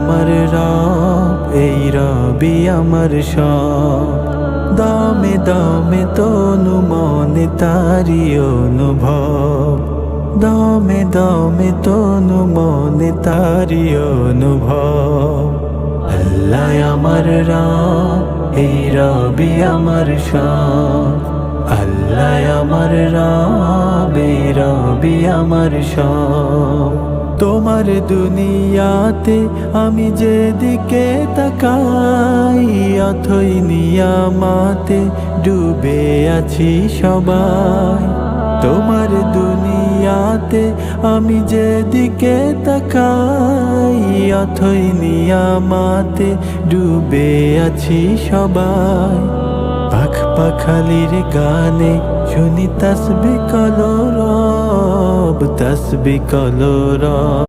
আমার রব, এই রবি আমার সব। দমে দমে তনু মনে তারি অনুভব, দমে দমে তনু মনে তারি অনুভব। আল্লাহ আমার রব, এই রবি আমার সব। আল্লাহ আমার রব, এই রবি আমার সব। তোমার দুনিয়াতে আমি যেদিকে তাকাই, অথই নিয়ামাতে ডুবে আছি সবাই। তোমার দুনিয়াতে আমি যেদিকে তাকাই, অথই নিয়ামাতে ডুবে আছি সবাই। পাখ পাখালির গানে শুনি তসবিহ কলো রব, তসবিহ কলো রব।